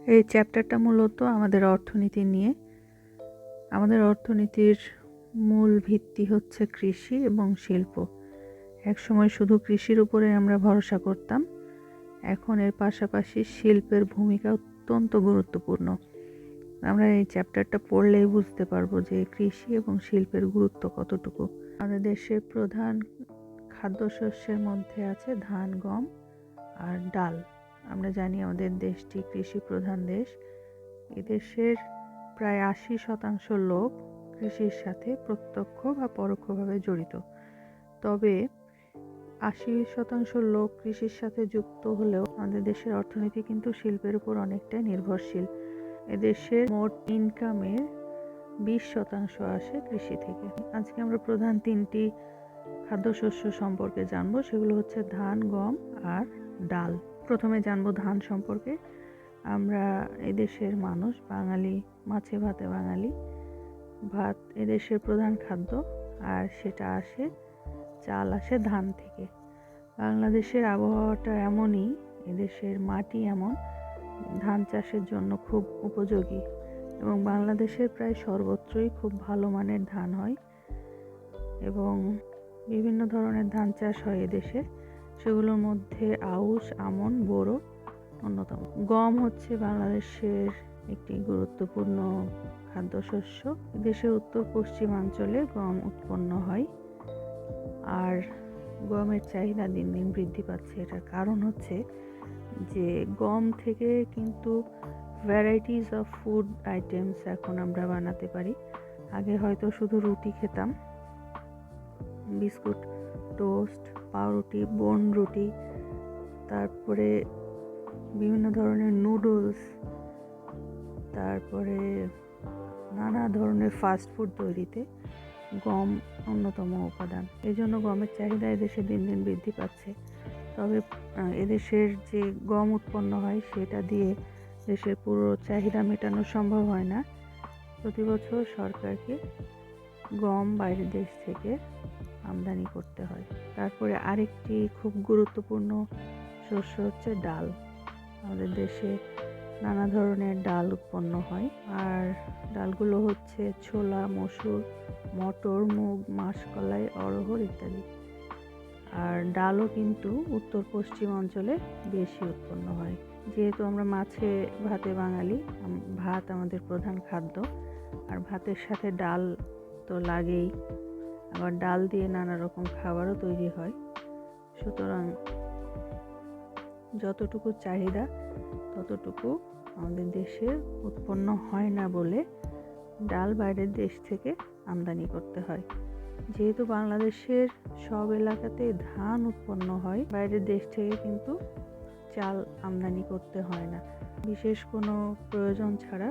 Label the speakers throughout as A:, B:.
A: এই চ্যাপ্টারটা মূলত আমাদের অর্থনীতি নিয়ে। আমাদের অর্থনীতির মূল ভিত্তি হচ্ছে কৃষি এবং শিল্প। একসময় শুধু কৃষির উপরে আমরা ভরসা করতাম, এখন এর পাশাপাশি শিল্পের ভূমিকা অত্যন্ত গুরুত্বপূর্ণ। আমরা এই চ্যাপ্টারটা পড়লেই বুঝতে পারবো যে কৃষি এবং শিল্পের গুরুত্ব কতটুকু। আমাদের দেশের প্রধান খাদ্যশস্যের মধ্যে আছে ধান, গম আর ডাল। আমরা জানি আমাদের দেশটি কৃষি প্রধান দেশ। এদেশের প্রায় 80% লোক কৃষির সাথে প্রত্যক্ষ বা পরোক্ষভাবে জড়িত। তবে 80% লোক কৃষির সাথে যুক্ত হলেও আমাদের দেশের অর্থনীতি কিন্তু শিল্পের উপর অনেকটাই নির্ভরশীল। এদেশের মোট ইনকামের 20% আসে কৃষি থেকে। আজকে আমরা প্রধান 3টি খাদ্যশস্য সম্পর্কে জানবো, সেগুলো হচ্ছে ধান, গম আর ডাল। প্রথমে জানবো ধান সম্পর্কে। আমরা এদেশের মানুষ বাঙালি, মাছে ভাতে বাঙালি। ভাত এদেশের প্রধান খাদ্য, আর সেটা আসে, চাল আসে ধান থেকে। বাংলাদেশের আবহাওয়াটা এমনই, এদেশের মাটি এমন, ধান চাষের জন্য খুব উপযোগী এবং বাংলাদেশের প্রায় সর্বত্রই খুব ভালো মানের ধান হয় এবং বিভিন্ন ধরনের ধান চাষ হয় এদেশে। সেগুলোর মধ্যে আউশ, আমন, বোরো অন্যতম। গম হচ্ছে বাংলাদেশের একটি গুরুত্বপূর্ণ খাদ্যশস্য। দেশের উত্তর পশ্চিমাঞ্চলে গম উৎপন্ন হয় আর গমের চাহিদা দিন দিন বৃদ্ধি পাচ্ছে। এটার কারণ হচ্ছে যে গম থেকে কিন্তু ভ্যারাইটিস অফ ফুড আইটেমস এখন আমরা বানাতে পারি। আগে হয়তো শুধু রুটি খেতাম, বিস্কুট, টোস্ট, পাউরুটি, বোন রুটি, তারপরে বিভিন্ন ধরনের নুডলস, তারপরে নানা ধরনের ফাস্ট ফুড তৈরিতে গম অন্যতম উপাদান। এই জন্য গমের চাহিদা এদেশে দিন দিন বৃদ্ধি পাচ্ছে। তবে এদেশের যে গম উৎপন্ন হয় সেটা দিয়ে দেশের পুরো চাহিদা মেটানো সম্ভব হয় না। প্রতি বছর সরকারকে গম বাইরের দেশ থেকে আমদানি করতে হয়। তারপরে আরেকটি খুব গুরুত্বপূর্ণ শস্য হচ্ছে ডাল। আমাদের দেশে নানা ধরনের ডাল উৎপন্ন হয়, আর ডালগুলো হচ্ছে ছোলা, মসুর, মটর, মুগ, মাসকলাই, অড়হর ইত্যাদি। আর ডালও কিন্তু উত্তর পশ্চিম অঞ্চলে বেশি উৎপন্ন হয়। যেহেতু আমরা মাছে ভাতে বাঙালি, ভাত আমাদের প্রধান খাদ্য, আর ভাতের সাথে ডাল তো লাগেই, আবার ডাল দিয়ে নানা রকম খাবারও তৈরি হয়। সুতরাং যতটুকু চাহিদা ততটুকু আমাদের দেশে উৎপন্ন হয় না বলে ডাল বাইরের দেশ থেকে আমদানি করতে হয়। যেহেতু বাংলাদেশের সব এলাকাতে ধান উৎপন্ন হয়, বাইরের দেশ থেকে কিন্তু চাল আমদানি করতে হয় না। বিশেষ কোনো প্রয়োজন ছাড়া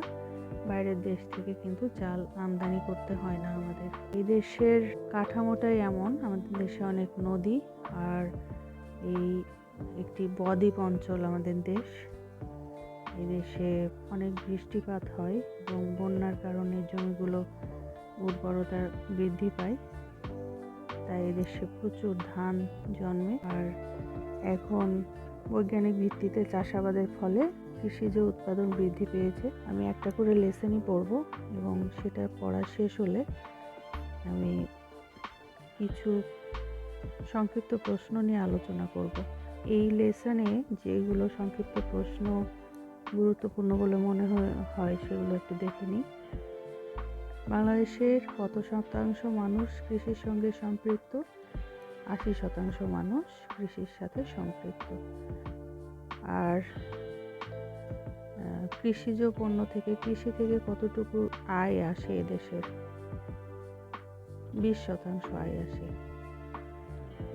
A: বাইরের দেশ থেকে কিন্তু চাল আমদানি করতে হয় না আমাদের। এই দেশের কাঠামোটাই এমন, আমাদের দেশে অনেক নদী আর এই একটি বদ্বীপ অঞ্চল আমাদের দেশ। এই দেশে অনেক বৃষ্টিপাত হয় এবং বন্যার কারণে জমিগুলো উর্বরতা বৃদ্ধি পায়, তাই এদেশে প্রচুর ধান জন্মে। আর এখন বৈজ্ঞানিক ভিত্তিতে চাষাবাদের ফলে কৃষিজ উৎপাদন বৃদ্ধি পেয়েছে। আমি একটা করে লেসনই পড়ব এবং সেটা পড়া শেষ হলে আমি কিছু সংক্ষিপ্ত প্রশ্ন নিয়ে আলোচনা করব। এই লেসনে যেগুলো সংক্ষিপ্ত প্রশ্ন গুরুত্বপূর্ণ বলে মনে হয় সেগুলো একটু দেখে নিই। বাংলাদেশের কত শতাংশ মানুষ কৃষির সঙ্গে সম্পৃক্ত? 80% মানুষ কৃষির সাথে সম্পৃক্ত। আর কৃষিজ পণ্য থেকে, কৃষি থেকে কতটুকু আয় আসে এদেশের? 20% আয় আসে।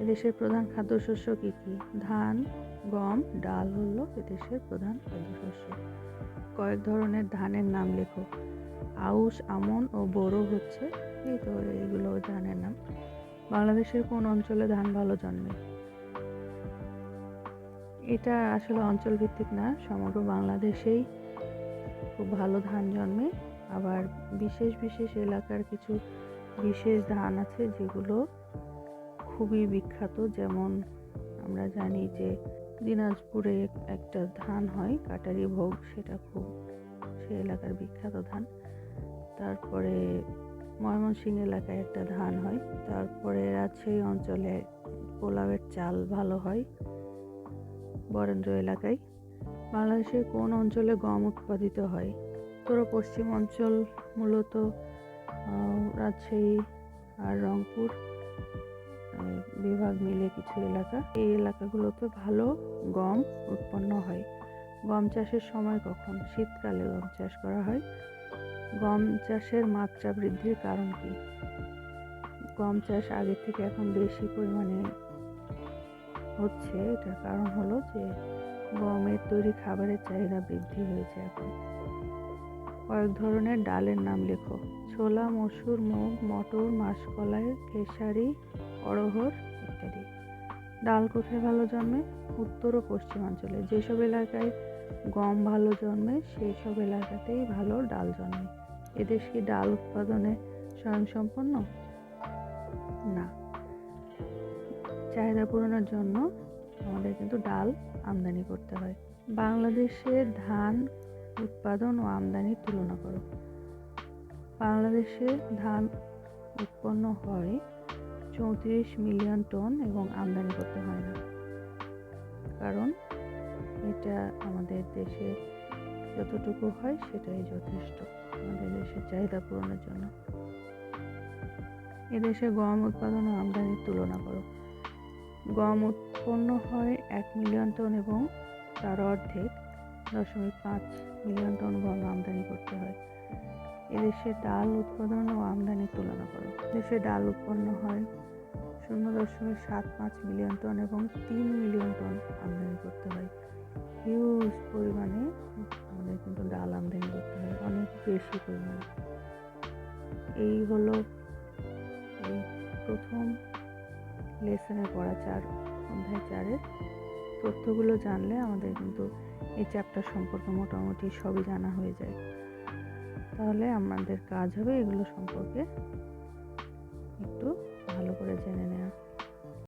A: এদেশের প্রধান খাদ্যশস্য কি কি? ধান, গম, ডাল হলো এদেশের প্রধান খাদ্যশস্য। কয়েক ধরনের ধানের নাম লেখো। আউশ, আমন ও বোরো হচ্ছে, এই তো এগুলো ধানের নাম। বাংলাদেশের কোন অঞ্চলে ধান ভালো জন্মে? এটা আসলে অঞ্চল ভিত্তিক না, সমগ্র বাংলাদেশেই খুব ভালো ধান জন্মে। আবার বিশেষ বিশেষ এলাকার কিছু বিশেষ ধান আছে যেগুলো খুবই বিখ্যাত। যেমন আমরা জানি যে দিনাজপুরে একটা ধান হয় কাটারি ভোগ, সেটা খুব সে এলাকার বিখ্যাত ধান। তারপরে ময়মনসিংহ এলাকায় একটা ধান হয়। তারপরে রাজশাহী অঞ্চলে পোলাওয়ের চাল ভালো হয় বরেন্দ্র এলাকায়। বাংলাদেশের কোন অঞ্চলে গম উৎপাদিত হয়? উত্তর ও পশ্চিম অঞ্চল মূলত রাজশাহী আর রংপুর বিভাগ মিলে কিছু এলাকা। এই এলাকাগুলোতে ভালো গম উৎপন্ন হয়। গম চাষের সময় কখন? শীতকালে গম চাষ করা হয়। গম চাষের মাত্রা বৃদ্ধির কারণ কি? গম চাষ আগের থেকে এখন বেশি পরিমাণে হচ্ছে। এটার কারণ হলো যে গমের তৈরি খাবারের চাহিদা বৃদ্ধি হয়েছে এখন। কয়েক ধরনের ডালের নাম লেখো। ছোলা, মসুর, মুগ, মটর, মাসকলাই, খেসারি, অড়হর ইত্যাদি। ডাল কোথায় ভালো জন্মে? উত্তর ও পশ্চিমাঞ্চলে। যেসব এলাকায় গম ভালো জন্মে সেই সব এলাকাতেই ভালো ডাল জন্মে। এদেশ কি ডাল উৎপাদনে স্বয়ংসম্পূর্ণ? না। চাহিদা পূরণের জন্য আমাদের কিন্তু ডাল আমদানি করতে হয়। বাংলাদেশে ধান উৎপাদন ও আমদানির তুলনা করো। বাংলাদেশে ধান উৎপন্ন হয় 34 মিলিয়ন টন এবং আমদানি করতে হয় না, কারণ এটা আমাদের দেশে যতটুকু হয় সেটাই যথেষ্ট আমাদের দেশের চাহিদা পূরণের জন্য। এদেশে গম উৎপাদন ও আমদানির তুলনা করো। গম উৎপন্ন হয় 1 মিলিয়ন টন এবং তার অর্ধেক 0.5 মিলিয়ন টন গম আমদানি করতে হয়। এদেশে ডাল উৎপাদন ও আমদানির তুলনা করো। দেশে ডাল উৎপন্ন হয় 0.75 মিলিয়ন টন এবং 3 মিলিয়ন টন আমদানি করতে হয়। হিউজ পরিমাণে আমাদের কিন্তু ডাল আমদানি করতে হয়, অনেক বেশি পরিমাণে। এই হলো এই প্রথম লেসনে পড়া অধ্যায় 4-এর তথ্যগুলো জানলে আমাদের কিন্তু এই চ্যাপ্টার সম্পর্কে মোটামুটি সবই জানা হয়ে যায়। তাহলে আমাদের কাজ হবে এগুলো সম্পর্কে একটু ভালো করে জেনে নেওয়া।